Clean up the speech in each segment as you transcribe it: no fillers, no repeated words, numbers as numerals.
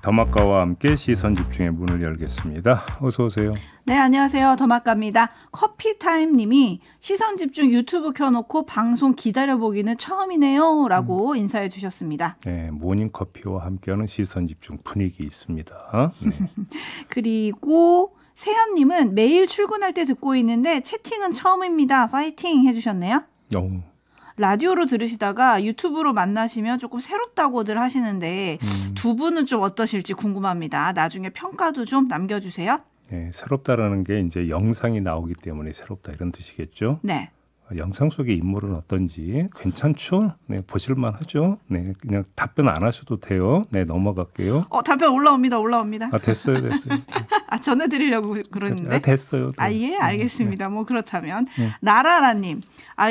더마카와 함께 시선집중의 문을 열겠습니다. 어서 오세요. 네, 안녕하세요. 더마카입니다. 커피타임님이 시선집중 유튜브 켜놓고 방송 기다려보기는 처음이네요 라고 인사해 주셨습니다. 네, 모닝커피와 함께하는 시선집중 분위기 있습니다. 네. 그리고 세연님은 매일 출근할 때 듣고 있는데 채팅은 처음입니다. 파이팅 해주셨네요. 라디오로 들으시다가 유튜브로 만나시면 조금 새롭다고들 하시는데 두 분은 좀 어떠실지 궁금합니다. 나중에 평가도 좀 남겨주세요. 네, 새롭다라는 게 이제 영상이 나오기 때문에 새롭다 이런 뜻이겠죠. 네. 영상 속의 인물은 어떤지 괜찮죠? 네, 보실만하죠? 네, 그냥 답변 안 하셔도 돼요. 네, 넘어갈게요. 답변 올라옵니다. 아, 됐어요. 아, 전해드리려고 그러는데. 됐어요. 아, 예, 알겠습니다. 네. 뭐 그렇다면 나라라님,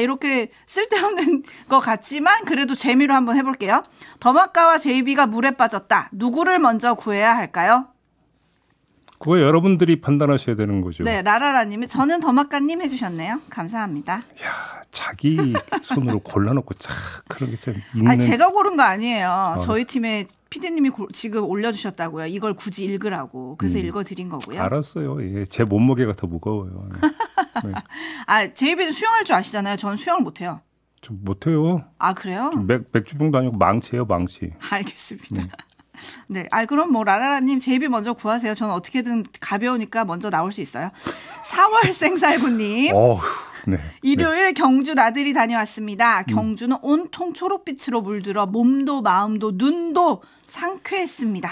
이렇게 쓸데없는 것 같지만 그래도 재미로 한번 해볼게요. 더마카와 제이비가 물에 빠졌다. 누구를 먼저 구해야 할까요? 그거 여러분들이 판단하셔야 되는 거죠. 네, 라라라님이 저는 더마카님 해주셨네요. 감사합니다. 야, 자기 손으로 골라놓고 그렇게 읽는. 아니, 제가 고른 거 아니에요. 저희 팀의 PD님이 지금 올려주셨다고요. 이걸 굳이 읽으라고. 그래서 읽어드린 거고요. 알았어요. 예, 제 몸무게가 더 무거워요. 네. 제이비는 수영할 줄 아시잖아요. 저는 수영을 못해요. 좀 못해요. 아, 그래요? 맥주병도 아니고 망치예요, 망치. 알겠습니다. 네, 그럼 뭐 라라라님 제이비 먼저 구하세요. 저는 어떻게든 가벼우니까 먼저 나올 수 있어요. 4월 생살구님. 네. 일요일 경주 나들이 다녀왔습니다. 경주는 온통 초록빛으로 물들어 몸도 마음도 눈도 상쾌했습니다.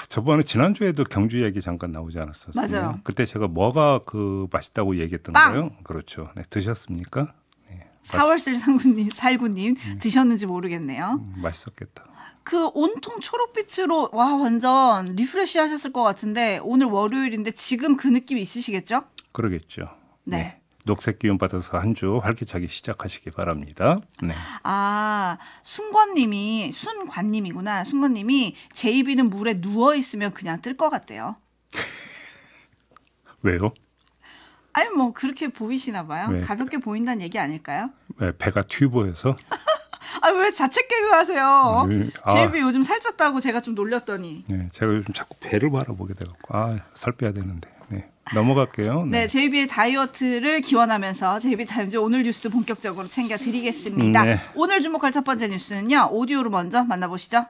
저번에 지난주에도 경주 얘기 잠깐 나오지 않았었어요? 맞아요. 그때 제가 뭐가 맛있다고 얘기했던 거예요? 그렇죠. 네, 드셨습니까? 네, 4월 살구님 드셨는지 모르겠네요. 맛있었겠다. 그 온통 초록빛으로 완전 리프레시 하셨을 것 같은데 오늘 월요일인데 지금 그 느낌이 있으시겠죠? 그러겠죠. 네. 녹색 기운 받아서 한 주 활기차게 시작하시기 바랍니다. 네. 순관님이구나. 순관님이 제이비는 물에 누워 있으면 그냥 뜰 것 같대요. 왜요? 아니 뭐 그렇게 보이시나 봐요. 왜? 가볍게 보인다는 얘기 아닐까요? 왜 배가 튜브여서? 왜 자책 개그 하세요? 제이비 요즘 살쪘다고 제가 좀 놀렸더니. 네, 제가 요즘 자꾸 배를 바라보게 돼갖고 살 빼야 되는데. 네, 넘어갈게요. 네, 제이비의 다이어트를 기원하면서 제이비 타임즈 오늘 뉴스 본격적으로 챙겨드리겠습니다. 네. 오늘 주목할 첫 번째 뉴스는요. 오디오로 먼저 만나보시죠.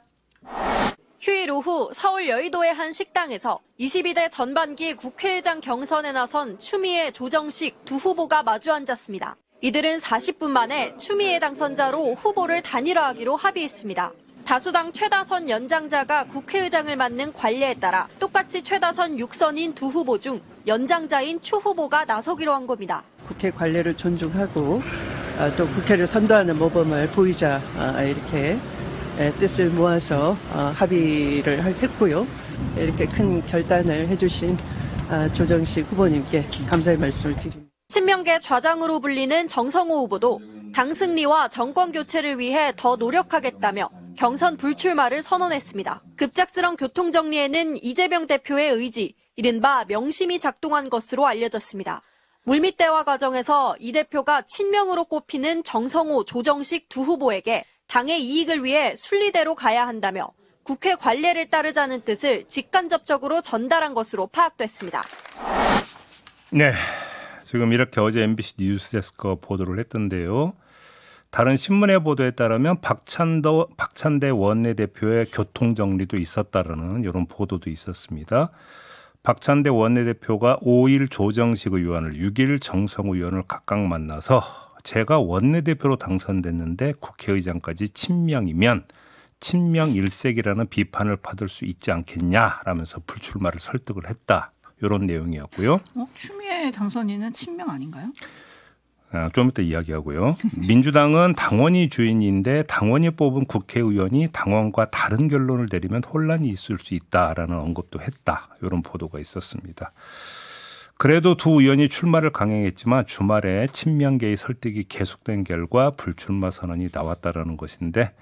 휴일 오후 서울 여의도의 한 식당에서 22대 전반기 국회의장 경선에 나선 추미애, 조정식 두 후보가 마주 앉았습니다. 이들은 40분 만에 추미애 당선자로 후보를 단일화하기로 합의했습니다. 다수당 최다선 연장자가 국회의장을 맡는 관례에 따라 똑같이 최다선 6선인 두 후보 중 연장자인 추 후보가 나서기로 한 겁니다. 국회 관례를 존중하고 또 국회를 선도하는 모범을 보이자 이렇게 뜻을 모아서 합의를 했고요. 이렇게 큰 결단을 해주신 조정식 후보님께 감사의 말씀을 드립니다. 친명계 좌장으로 불리는 정성호 후보도 당 승리와 정권 교체를 위해 더 노력하겠다며 경선 불출마를 선언했습니다. 급작스런 교통정리에는 이재명 대표의 의지, 이른바 명심이 작동한 것으로 알려졌습니다. 물밑 대화 과정에서 이 대표가 친명으로 꼽히는 정성호, 조정식 두 후보에게 당의 이익을 위해 순리대로 가야 한다며 국회 관례를 따르자는 뜻을 직간접적으로 전달한 것으로 파악됐습니다. 네. 지금 이렇게 어제 MBC 뉴스데스크가 보도를 했던데요. 다른 신문의 보도에 따르면 박찬대 원내대표의 교통정리도 있었다라는 이런 보도도 있었습니다. 박찬대 원내대표가 5일 조정식 의원을 6일 정성호 의원을 각각 만나서 제가 원내대표로 당선됐는데 국회의장까지 친명이면 친명 일색이라는 비판을 받을 수 있지 않겠냐라면서 불출마를 설득을 했다. 이런 내용이었고요. 추미애 당선인은 친명 아닌가요? 좀 이따 이야기하고요. 민주당은 당원이 주인인데 당원이 뽑은 국회의원이 당원과 다른 결론을 내리면 혼란이 있을 수 있다라는 언급도 했다. 이런 보도가 있었습니다. 그래도 두 의원이 출마를 강행했지만 주말에 친명계의 설득이 계속된 결과 불출마 선언이 나왔다라는 것인데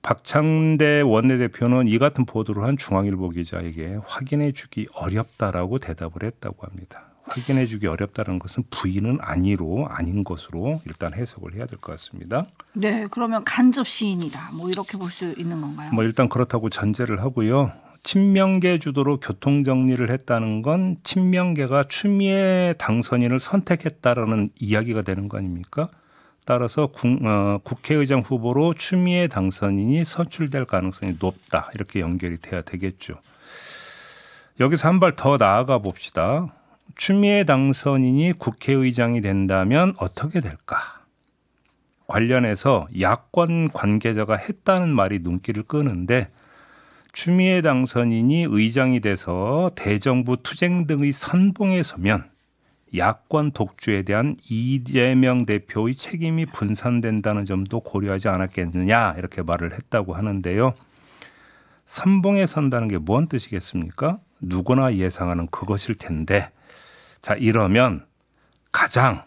박찬대 원내대표는 이 같은 보도를 한 중앙일보 기자에게 확인해 주기 어렵다라고 대답을 했다고 합니다. 확인해 주기 어렵다는 것은 부인은 아닌 것으로 일단 해석을 해야 될 것 같습니다. 네, 그러면 간접 시인이다. 뭐 이렇게 볼 수 있는 건가요? 일단 그렇다고 전제를 하고요. 친명계 주도로 교통정리를 했다는 건 친명계가 추미애 당선인을 선택했다라는 이야기가 되는 거 아닙니까? 따라서 국회의장 후보로 추미애 당선인이 선출될 가능성이 높다. 이렇게 연결이 돼야 되겠죠. 여기서 한 발 더 나아가 봅시다. 추미애 당선인이 국회의장이 된다면 어떻게 될까? 관련해서 야권 관계자가 했다는 말이 눈길을 끄는데 추미애 당선인이 의장이 돼서 대정부 투쟁 등의 선봉에 서면 야권 독주에 대한 이재명 대표의 책임이 분산된다는 점도 고려하지 않았겠느냐 이렇게 말을 했다고 하는데요. 선봉에 선다는 게 뭔 뜻이겠습니까? 누구나 예상하는 그것일 텐데 자 이러면 가장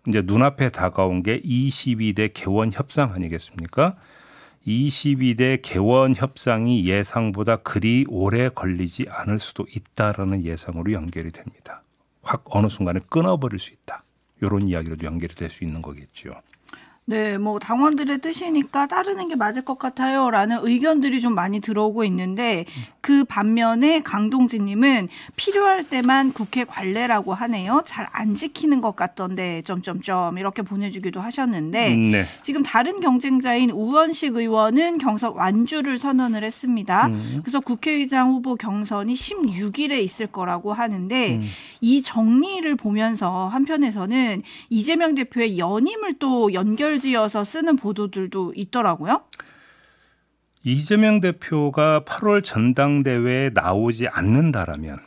이제 눈앞에 다가온 게 22대 개원 협상 아니겠습니까? 22대 개원 협상이 예상보다 그리 오래 걸리지 않을 수도 있다라는 예상으로 연결이 됩니다. 확 어느 순간에 끊어버릴 수 있다. 이런 이야기로도 연결이 될 수 있는 거겠죠. 네, 뭐 당원들의 뜻이니까 따르는 게 맞을 것 같아요라는 의견들이 좀 많이 들어오고 있는데 그 반면에 강동진님은 필요할 때만 국회 관례라고 하네요. 잘 안 지키는 것 같던데 점점점 이렇게 보내주기도 하셨는데 네. 지금 다른 경쟁자인 우원식 의원은 경선 완주를 선언을 했습니다. 그래서 국회의장 후보 경선이 16일에 있을 거라고 하는데 이 정리를 보면서 한편에서는 이재명 대표의 연임을 또 연결지어서 쓰는 보도들도 있더라고요. 이재명 대표가 8월 전당대회에 나오지 않는다라면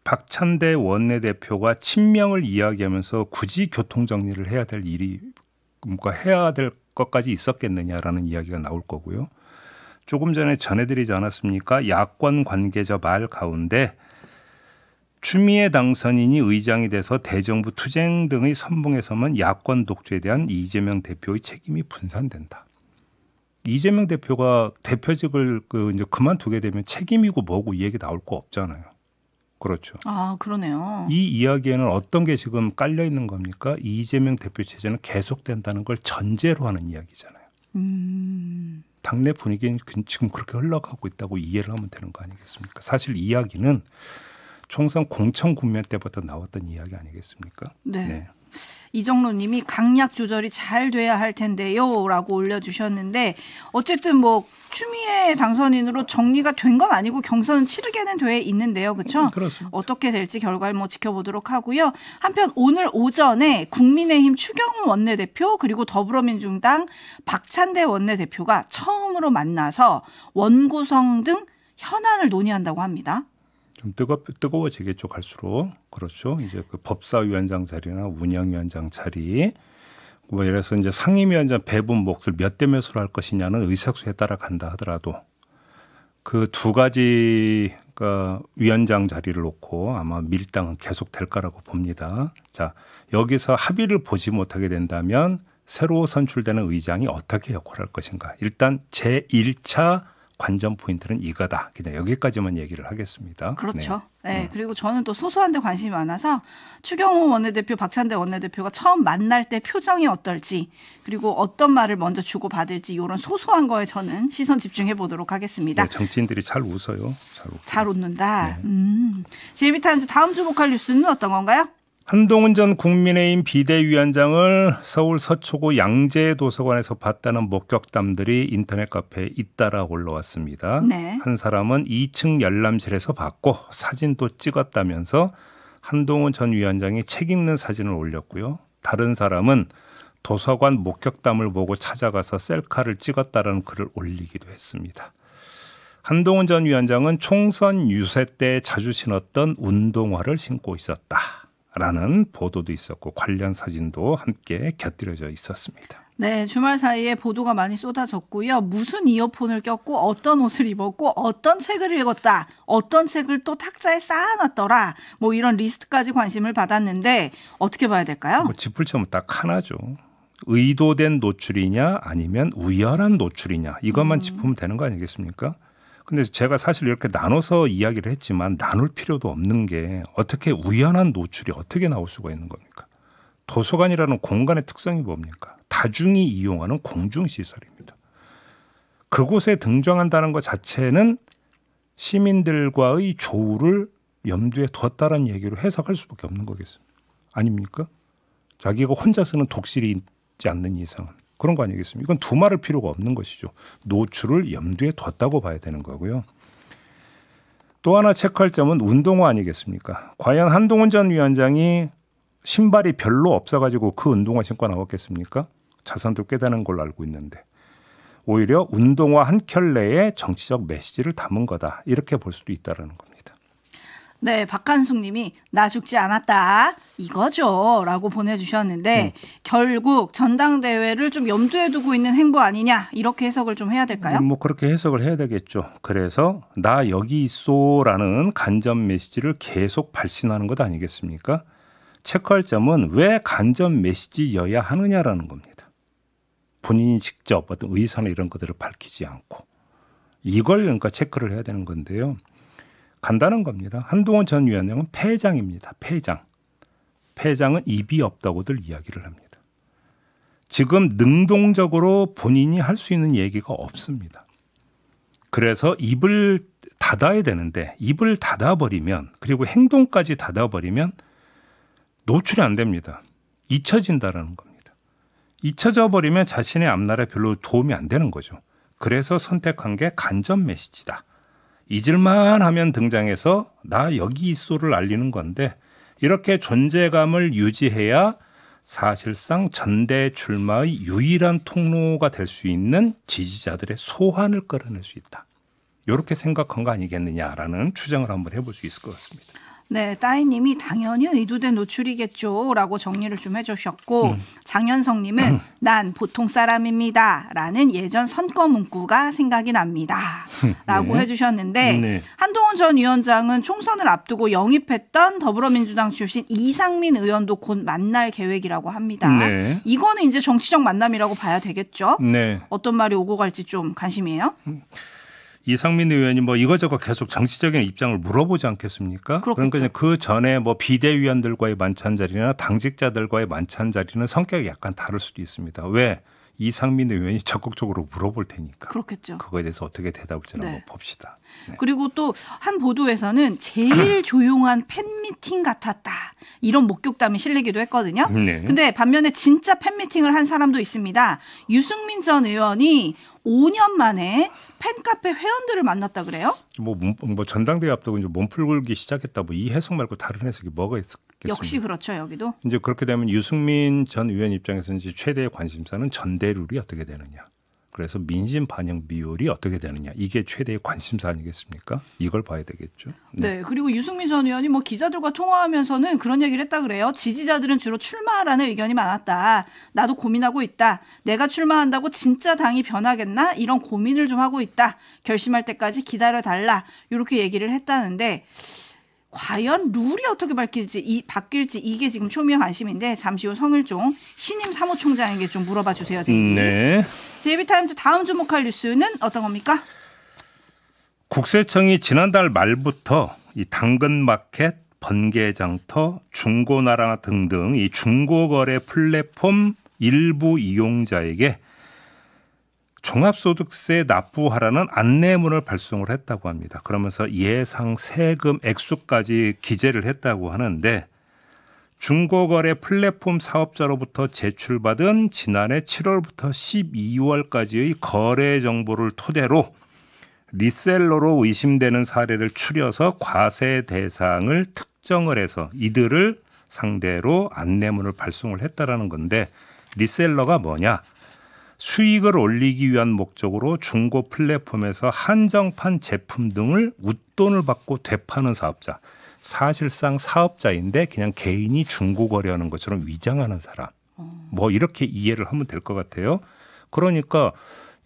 박찬대 원내대표가 친명을 이야기하면서 굳이 교통정리를 해야 될 일이 뭔가 해야 될 것까지 있었겠느냐라는 이야기가 나올 거고요. 조금 전에 전해드리지 않았습니까? 야권 관계자 말 가운데 추미애 당선인이 의장이 돼서 대정부 투쟁 등의 선봉에 서면 야권 독주에 대한 이재명 대표의 책임이 분산된다. 이재명 대표가 대표직을 이제 그만두게 되면 책임이고 뭐고 이 얘기 나올 거 없잖아요. 그렇죠. 아, 그러네요. 이 이야기에는 어떤 게 지금 깔려 있는 겁니까? 이재명 대표 체제는 계속된다는 걸 전제로 하는 이야기잖아요. 당내 분위기는 지금 그렇게 흘러가고 있다고 이해를 하면 되는 거 아니겠습니까? 사실 이야기는 총선 공천 국면 때부터 나왔던 이야기 아니겠습니까? 네. 네. 이정로님이 강약 조절이 잘 돼야 할 텐데요라고 올려주셨는데 어쨌든 뭐 추미애 당선인으로 정리가 된 건 아니고 경선은 치르게는 돼 있는데요, 그렇죠? 그렇습니다. 어떻게 될지 결과를 뭐 지켜보도록 하고요. 한편 오늘 오전에 국민의힘 추경호 원내대표 그리고 더불어민주당 박찬대 원내대표가 처음으로 만나서 원구성 등 현안을 논의한다고 합니다. 좀 뜨거워지겠죠, 갈수록. 그렇죠. 이제 그 법사위원장 자리나 운영위원장 자리, 뭐 예를 들어서 이제 상임위원장 배분 몫을 몇 대 몇으로 할 것이냐는 의석수에 따라 간다 하더라도 그 두 가지 위원장 자리를 놓고 아마 밀당은 계속 될 거라고 봅니다. 자, 여기서 합의를 보지 못하게 된다면 새로 선출되는 의장이 어떻게 역할을 할 것인가. 일단 제1차 관전 포인트는 이거다. 그냥 여기까지만 얘기를 하겠습니다. 그렇죠. 네. 그리고 저는 또 소소한 데 관심이 많아서 추경호 원내대표, 박찬대 원내대표가 처음 만날 때 표정이 어떨지 그리고 어떤 말을 먼저 주고받을지 이런 소소한 거에 저는 시선 집중해 보도록 하겠습니다. 네, 정치인들이 잘 웃어요. 잘 웃는다. 네. 제이비타임즈 다음 주목할 뉴스는 어떤 건가요? 한동훈 전 국민의힘 비대위원장을 서울 서초구 양재도서관에서 봤다는 목격담들이 인터넷 카페에 잇따라 올라왔습니다. 네. 한 사람은 2층 열람실에서 봤고 사진도 찍었다면서 한동훈 전 위원장이 책 읽는 사진을 올렸고요. 다른 사람은 도서관 목격담을 보고 찾아가서 셀카를 찍었다는 글을 올리기도 했습니다. 한동훈 전 위원장은 총선 유세 때 자주 신었던 운동화를 신고 있었다. 라는 보도도 있었고 관련 사진도 함께 곁들여져 있었습니다. 네, 주말 사이에 보도가 많이 쏟아졌고요. 무슨 이어폰을 꼈고 어떤 옷을 입었고 어떤 책을 읽었다. 어떤 책을 또 탁자에 쌓아놨더라. 뭐 이런 리스트까지 관심을 받았는데 어떻게 봐야 될까요? 뭐 짚을 점은 딱 하나죠. 의도된 노출이냐 아니면 우연한 노출이냐 이것만 짚으면 되는 거 아니겠습니까? 근데 제가 사실 이렇게 나눠서 이야기를 했지만 나눌 필요도 없는 게 어떻게 우연한 노출이 어떻게 나올 수가 있는 겁니까? 도서관이라는 공간의 특성이 뭡니까? 다중이 이용하는 공중시설입니다. 그곳에 등장한다는 것 자체는 시민들과의 조우를 염두에 뒀다는 얘기로 해석할 수밖에 없는 거겠습니다. 아닙니까? 자기가 혼자서는 독실이 있지 않는 이상은. 그런 거 아니겠습니까? 이건 두말할 필요가 없는 것이죠. 노출을 염두에 뒀다고 봐야 되는 거고요. 또 하나 체크할 점은 운동화 아니겠습니까? 과연 한동훈 전 위원장이 신발이 별로 없어가지고 그 운동화 신고 나왔겠습니까? 자산도 깨다는 걸로 알고 있는데 오히려 운동화 한 켤레에 정치적 메시지를 담은 거다. 이렇게 볼 수도 있다는 겁니다. 네, 박한숙 님이 나 죽지 않았다 이거죠 라고 보내주셨는데 결국 전당대회를 좀 염두에 두고 있는 행보 아니냐 이렇게 해석을 좀 해야 될까요? 뭐 그렇게 해석을 해야 되겠죠. 그래서 나 여기 있소라는 간접 메시지를 계속 발신하는 것 아니겠습니까? 체크할 점은 왜 간접 메시지여야 하느냐라는 겁니다. 본인이 직접 어떤 의사나 이런 것들을 밝히지 않고 이걸 그러니까 체크를 해야 되는 건데요. 간단한 겁니다. 한동훈 전 위원장은 패장입니다. 패장. 패장은 입이 없다고들 이야기를 합니다. 지금 능동적으로 본인이 할 수 있는 얘기가 없습니다. 그래서 입을 닫아야 되는데 입을 닫아버리면 그리고 행동까지 닫아버리면 노출이 안 됩니다. 잊혀진다는 겁니다. 잊혀져 버리면 자신의 앞날에 별로 도움이 안 되는 거죠. 그래서 선택한 게 간접 메시지다. 잊을만 하면 등장해서 나 여기 있소를 알리는 건데 이렇게 존재감을 유지해야 사실상 전대 출마의 유일한 통로가 될 수 있는 지지자들의 소환을 끌어낼 수 있다. 이렇게 생각한 거 아니겠느냐라는 추정을 한번 해볼 수 있을 것 같습니다. 네, 따이님이 당연히 의도된 노출이겠죠 라고 정리를 좀 해주셨고 장현성님은 난 보통 사람입니다 라는 예전 선거 문구가 생각이 납니다 라고 네. 해주셨는데 네. 한동훈 전 위원장은 총선을 앞두고 영입했던 더불어민주당 출신 이상민 의원도 곧 만날 계획이라고 합니다. 네. 이거는 이제 정치적 만남이라고 봐야 되겠죠? 네. 어떤 말이 오고 갈지 좀 관심이에요? 이상민 의원이 뭐 이거저거 계속 정치적인 입장을 물어보지 않겠습니까? 그렇겠죠. 그러니까 그 전에 뭐 비대위원들과의 만찬 자리나 당직자들과의 만찬 자리는 성격이 약간 다를 수도 있습니다. 왜? 이상민 의원이 적극적으로 물어볼 테니까. 그렇겠죠. 그거에 대해서 어떻게 대답을지 네. 한번 봅시다. 네. 그리고 또 한 보도에서는 제일 조용한 팬미팅 같았다. 이런 목격담이 실리기도 했거든요. 네. 근데 반면에 진짜 팬미팅을 한 사람도 있습니다. 유승민 전 의원이 5년 만에 팬카페 회원들을 만났다 그래요? 뭐 전당대회 앞두고 이제 몸풀기 시작했다. 뭐 이 해석 말고 다른 해석이 뭐가 있겠습니까? 역시 그렇죠. 여기도. 이제 그렇게 되면 유승민 전 의원 입장에서 이제 최대의 관심사는 전대룰이 어떻게 되느냐. 그래서 민심 반영 비율이 어떻게 되느냐. 이게 최대의 관심사 아니겠습니까? 이걸 봐야 되겠죠. 네. 그리고 유승민 전 의원이 뭐 기자들과 통화하면서는 그런 얘기를 했다 그래요. 지지자들은 주로 출마하라는 의견이 많았다. 나도 고민하고 있다. 내가 출마한다고 진짜 당이 변하겠나? 이런 고민을 좀 하고 있다. 결심할 때까지 기다려달라. 이렇게 얘기를 했다는데 과연 룰이 어떻게 바뀔지 이게 지금 초미의 관심인데 잠시 후 성일종 신임 사무총장에게 좀 물어봐 주세요. 네. JB타임즈 다음 주목할 뉴스는 어떤 겁니까? 국세청이 지난달 말부터 이 당근마켓, 번개장터, 중고나라 등등 이 중고거래 플랫폼 일부 이용자에게 종합소득세 납부하라는 안내문을 발송을 했다고 합니다. 그러면서 예상 세금 액수까지 기재를 했다고 하는데 중고거래 플랫폼 사업자로부터 제출받은 지난해 7월부터 12월까지의 거래 정보를 토대로 리셀러로 의심되는 사례를 추려서 과세 대상을 특정을 해서 이들을 상대로 안내문을 발송을 했다라는 건데 리셀러가 뭐냐? 수익을 올리기 위한 목적으로 중고 플랫폼에서 한정판 제품 등을 웃돈을 받고 되파는 사업자. 사실상 사업자인데 그냥 개인이 중고 거래하는 것처럼 위장하는 사람. 뭐 이렇게 이해를 하면 될 것 같아요. 그러니까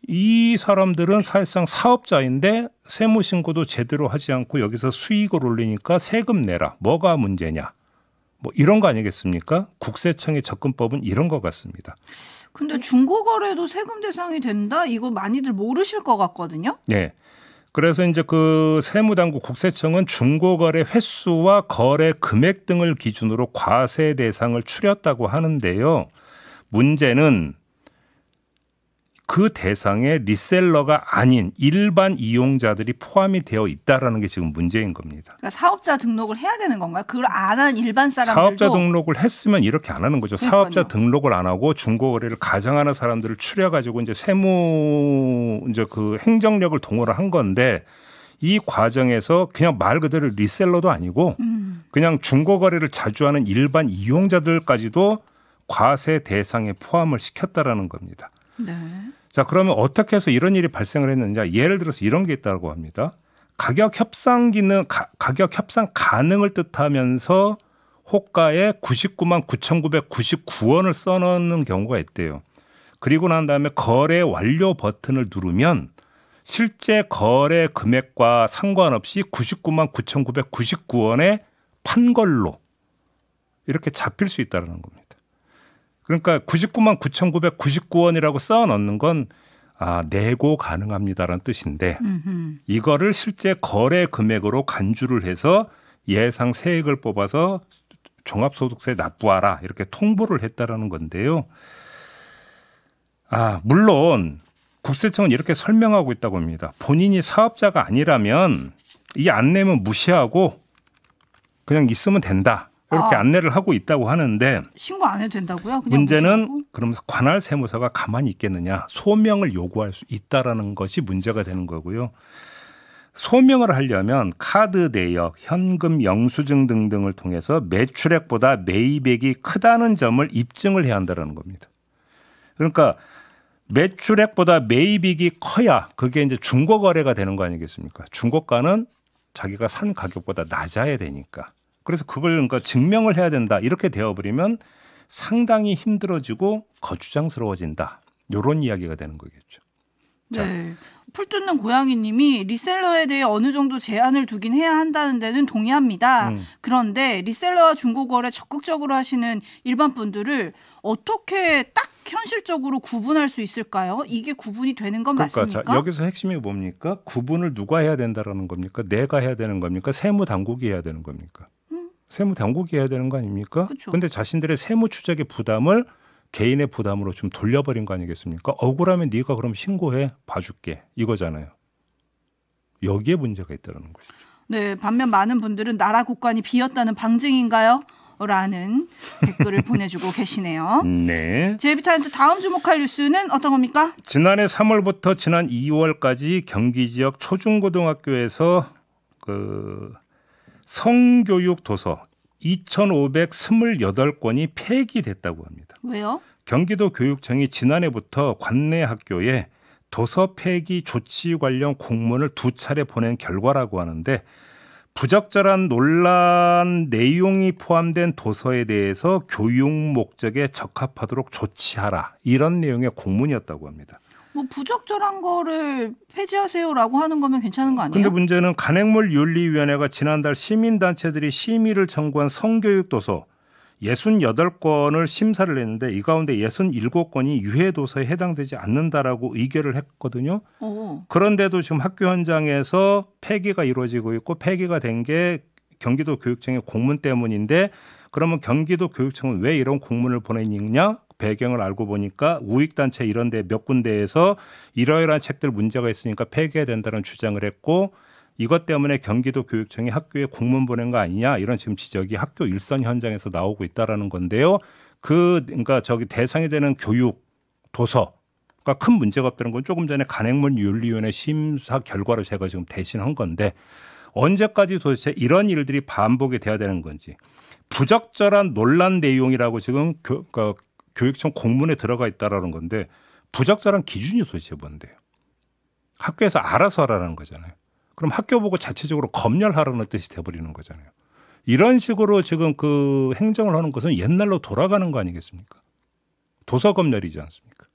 이 사람들은 사실상 사업자인데 세무신고도 제대로 하지 않고 여기서 수익을 올리니까 세금 내라. 뭐가 문제냐. 뭐 이런 거 아니겠습니까? 국세청의 접근법은 이런 것 같습니다. 근데 중고거래도 세금 대상이 된다? 이거 많이들 모르실 것 같거든요. 네. 그래서 이제 그 세무당국 국세청은 중고거래 횟수와 거래 금액 등을 기준으로 과세 대상을 추렸다고 하는데요. 문제는 그 대상에 리셀러가 아닌 일반 이용자들이 포함이 되어 있다라는 게 지금 문제인 겁니다. 그러니까 사업자 등록을 해야 되는 건가요? 그걸 안 한 일반 사람들도 사업자 등록을 했으면 이렇게 안 하는 거죠. 그러니까요. 사업자 등록을 안 하고 중고거래를 가장하는 사람들을 추려가지고 이제 세무 이제 그 행정력을 동원을 한 건데 이 과정에서 그냥 말 그대로 리셀러도 아니고 그냥 중고거래를 자주 하는 일반 이용자들까지도 과세 대상에 포함을 시켰다라는 겁니다. 네. 자, 그러면 어떻게 해서 이런 일이 발생을 했느냐? 예를 들어서 이런 게 있다고 합니다. 가격 협상 가능을 뜻하면서 호가에 99만 9,999원을 써넣는 경우가 있대요. 그리고 난 다음에 거래 완료 버튼을 누르면 실제 거래 금액과 상관없이 99만 9,999원에 판 걸로 이렇게 잡힐 수 있다는 겁니다. 그러니까 99만 9,999원이라고 써넣는 건 내고 가능합니다라는 뜻인데 이거를 실제 거래 금액으로 간주를 해서 예상 세액을 뽑아서 종합소득세 납부하라 이렇게 통보를 했다라는 건데요. 물론 국세청은 이렇게 설명하고 있다고 합니다. 본인이 사업자가 아니라면 이 안내면 무시하고 그냥 있으면 된다. 이렇게 안내를 하고 있다고 하는데 신고 안 해도 된다고요? 그냥 문제는 무시하고? 그러면서 관할 세무서가 가만히 있겠느냐. 소명을 요구할 수 있다라는 것이 문제가 되는 거고요. 소명을 하려면 카드 내역, 현금 영수증 등등을 통해서 매출액보다 매입액이 크다는 점을 입증을 해야 한다는 겁니다. 그러니까 매출액보다 매입액이 커야 그게 이제 중고거래가 되는 거 아니겠습니까? 중고가는 자기가 산 가격보다 낮아야 되니까. 그래서 그걸 그러니까 증명을 해야 된다. 이렇게 되어버리면 상당히 힘들어지고 거추장스러워진다. 이런 이야기가 되는 거겠죠. 네. 풀 뜯는 고양이님이 리셀러에 대해 어느 정도 제한을 두긴 해야 한다는 데는 동의합니다. 그런데 리셀러와 중고거래 적극적으로 하시는 일반 분들을 어떻게 딱 현실적으로 구분할 수 있을까요? 이게 구분이 되는 건 맞습니까? 자, 여기서 핵심이 뭡니까? 구분을 누가 해야 된다라는 겁니까? 내가 해야 되는 겁니까? 세무당국이 해야 되는 겁니까? 세무당국이 해야 되는 거 아닙니까? 그런데 자신들의 세무 추적의 부담을 개인의 부담으로 좀 돌려버린 거 아니겠습니까? 억울하면 네가 그럼 신고해 봐줄게 이거잖아요. 여기에 문제가 있다는 거죠. 네, 반면 많은 분들은 나라 국관이 비었다는 방증인가요? 라는 댓글을 보내주고 계시네요. 네. 제이비타임즈 다음 주목할 뉴스는 어떤 겁니까? 지난해 3월부터 지난 2월까지 경기 지역 초중고등학교에서 성교육 도서 2,528권이 폐기됐다고 합니다. 왜요? 경기도 교육청이 지난해부터 관내 학교에 도서 폐기 조치 관련 공문을 2차례 보낸 결과라고 하는데 부적절한 논란 내용이 포함된 도서에 대해서 교육 목적에 적합하도록 조치하라. 이런 내용의 공문이었다고 합니다. 뭐 부적절한 거를 폐지하세요라고 하는 거면 괜찮은 거 아니에요? 그런데 문제는 간행물윤리위원회가 지난달 시민단체들이 심의를 청구한 성교육 도서 68권을 심사를 했는데 이 가운데 67권이 유해도서에 해당되지 않는다라고 의결을 했거든요. 그런데도 지금 학교 현장에서 폐기가 이루어지고 있고 폐기가 된 게 경기도 교육청의 공문 때문인데 그러면 경기도 교육청은 왜 이런 공문을 보냈느냐? 배경을 알고 보니까 우익단체 이런 데 몇 군데에서 이러이러한 책들 문제가 있으니까 폐기해야 된다는 주장을 했고 이것 때문에 경기도 교육청이 학교에 공문 보낸 거 아니냐 이런 지금 지적이 학교 일선 현장에서 나오고 있다라는 건데요. 그러니까 대상이 되는 교육 도서가 큰 문제가 없다는 건 조금 전에 간행물윤리위원회 심사 결과로 제가 지금 대신한 건데 언제까지 도대체 이런 일들이 반복이 돼야 되는 건지 부적절한 논란 내용이라고 지금 교육청 공문에 들어가 있다라는 건데 부적절한 기준이 도대체 뭔데요? 학교에서 알아서 하라는 거잖아요. 그럼 학교 보고 자체적으로 검열하라는 뜻이 돼버리는 거잖아요. 이런 식으로 지금 그 행정을 하는 것은 옛날로 돌아가는 거 아니겠습니까? 도서 검열이지 않습니까?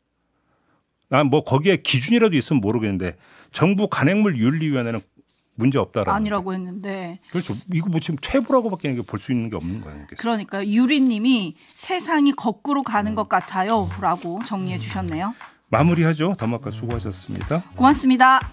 난 뭐 거기에 기준이라도 있으면 모르겠는데 정부 간행물윤리위원회는 문제 없다라는 아니라고 했는데 그렇죠. 이거 뭐 지금 퇴보라고밖에 볼 수 있는 게 없는 거 아니겠어요? 그러니까 유리님이 세상이 거꾸로 가는 것 같아요라고 정리해 주셨네요. 마무리하죠. 담화가 수고하셨습니다. 고맙습니다.